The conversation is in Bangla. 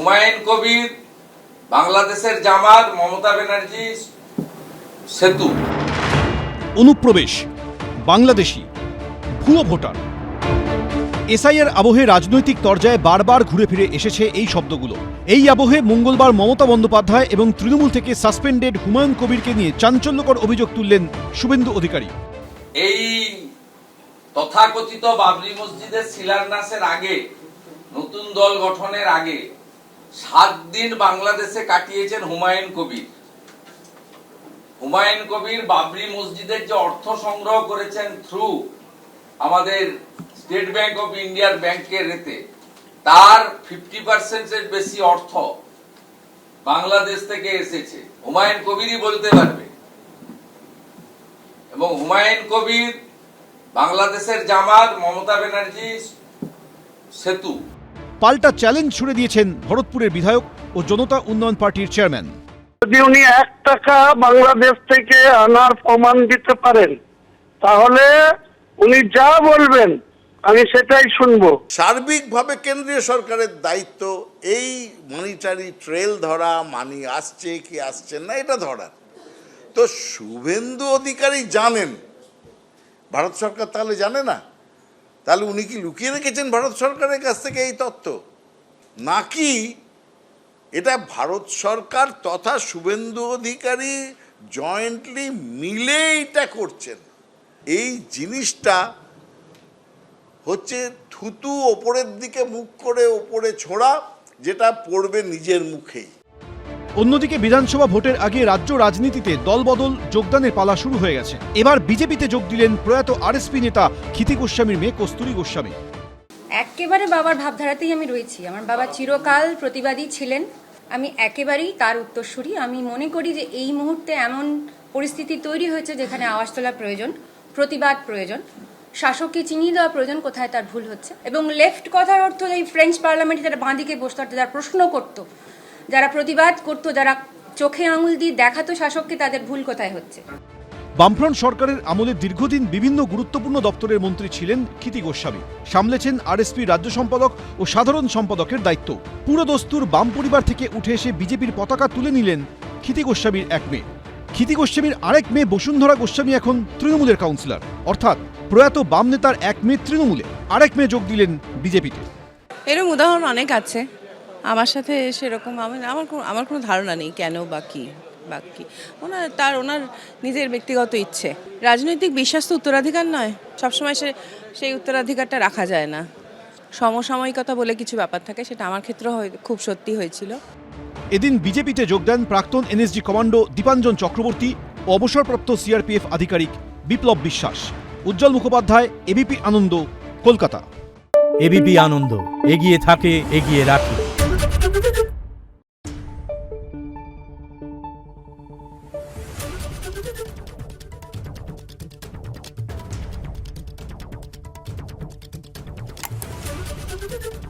হুমায়ুন কবির, বাংলাদেশের জামাত, মমতা ব্যানার্জি সেতু। অনুপ্রবেশ, বাংলাদেশি, ভুয়ো ভোটার। এসআইয়ের আবহে রাজনৈতিক তরজায় বারবার ঘুরে ফিরে এসেছে এই শব্দগুলো। এই আবহে মঙ্গলবার মমতা বন্দ্যোপাধ্যায় এবং তৃণমূল থেকে সাসপেন্ডেড হুমায়ুন কবিরকে নিয়ে চাঞ্চল্যকর অভিযোগ তুললেন শুভেন্দু অধিকারী। এই তথাকথিত বাবরি মসজিদের শিলান্যাসের আগে, নতুন দল গঠনের আগে 7 দিন বাংলাদেশে কাটিয়েছেন হুমায়ুন কবির। হুমায়ুন কবির বাবরি মসজিদের যে অর্থ সংগ্রহ করেছেন থ্রু আমাদের স্টেট ব্যাংক অফ ইন্ডিয়ার ব্যাংকের রেতে, তার 50% এর বেশি অর্থ বাংলাদেশ থেকে এসেছে। হুমায়ুন কবিরই বলতে পারবে। এবং হুমায়ুন কবির, বাংলাদেশের জামাত, মমতা ব্যানার্জি সেতু। পাল্টা চ্যালেঞ্জ ছুড়ে দিয়েছেন ভরতপুরের বিধায়ক ও জনতা উন্নয়ন পার্টির চেয়ারম্যান। যদি উনি 1 টাকা বাংলাদেশ থেকে আনার প্রমাণ দিতে পারেন, তাহলে উনি যা বলবেন আমি সেটাই শুনবো। সার্বিকভাবে কেন্দ্রীয় সরকারের দায়িত্ব এই মনিটারি ট্রেল ধরা, মানি আসছে কি আসছে না এটা ধরা। তো শুভেন্দু অধিকারী জানেন, ভারত সরকার তাহলে জানে না? তাহলে উনি কি লুকিয়ে রেখেছেন ভারত সরকারের কাছ থেকে এই তথ্য, নাকি এটা ভারত সরকার তথা শুভেন্দু অধিকারী জয়েন্টলি মিলে এটা করছেন? এই জিনিসটা হচ্ছে থুতু ওপরের দিকে মুখ করে ওপরে ছোড়া, যেটা পড়বে নিজের মুখেই। অন্যদিকে বিধানসভা ভোটের আগে রাজ্য রাজনীতিতে দলবদল, যোগদানের পালা শুরু হয়ে গেছে। এবার বিজেপিতে যোগ দিলেন প্রয়াত আরএসপি নেতা ক্ষিতি গোস্বামীর মেয়ে কস্তুরী গোস্বামী। একেবারে বাবার ভাবধারাতেই আমি রয়েছি। আমার বাবা চিরকাল প্রতিবাদী ছিলেন, আমি একেবারেই তার উত্তরসূরি। আমি মনে করি যে এই মুহূর্তে এমন পরিস্থিতি তৈরি হয়েছে যেখানে আওয়াজ তোলা প্রয়োজন, প্রতিবাদ প্রয়োজন, শাসককে চিনিয়ে দেওয়া প্রয়োজন কোথায় তার ভুল হচ্ছে। এবং লেফট কথার অর্থ এই ফ্রেঞ্চ পার্লামেন্টে যারা বাঁদিকে বসত, যারা প্রশ্ন করত, যারা প্রতিবাদ করত, যারা চোখে আঙুল দিয়ে দেখাতো শাসককে, তাদের ভুল কোথায় হচ্ছে। বামফ্রন্ট সরকারের আমলে দীর্ঘদিন বিভিন্ন গুরুত্বপূর্ণ দপ্তরের মন্ত্রী ছিলেন ক্ষিতি গোস্বামী। সামলেছেন আরএসপি রাজ্য সম্পাদক ও সাধারণ সম্পাদকের দায়িত্ব। পুরো দস্তুর বাম পরিবার থেকে উঠে এসে বিজেপির পতাকা তুলে নিলেন ক্ষিতি গোস্বামীর এক মেয়ে। ক্ষিতি গোস্বামীর আরেক মেয়ে বসুন্ধরা গোস্বামী এখন তৃণমূলের কাউন্সিলর। অর্থাৎ প্রয়াত বাম নেতার এক মেয়ে তৃণমূলে, আরেক মেয়ে যোগ দিলেন বিজেপিতে। এরকম উদাহরণ অনেক আছে। আমার সাথে সেরকম আমার কোনো ধারণা নেই কেন বা কি। ওনার নিজের ব্যক্তিগত ইচ্ছে। রাজনৈতিক বিশ্বাস তো উত্তরাধিকার নয়, সবসময় সেই উত্তরাধিকারটা রাখা যায় না। সমসাময়িকতা বলে কিছু ব্যাপার থাকে, সেটা আমার ক্ষেত্রে খুব সত্যি হয়েছিল। এদিন বিজেপিতে যোগ দেন প্রাক্তন এনএসজি কমান্ডো দীপাঞ্জন চক্রবর্তী ও অবসরপ্রাপ্ত সিআরপিএফ আধিকারিক বিপ্লব বিশ্বাস। উজ্জ্বল মুখোপাধ্যায়, এবিপি আনন্দ, কলকাতা। এবিপি আনন্দ, এগিয়ে থাকে, এগিয়ে রাখে। Thank you.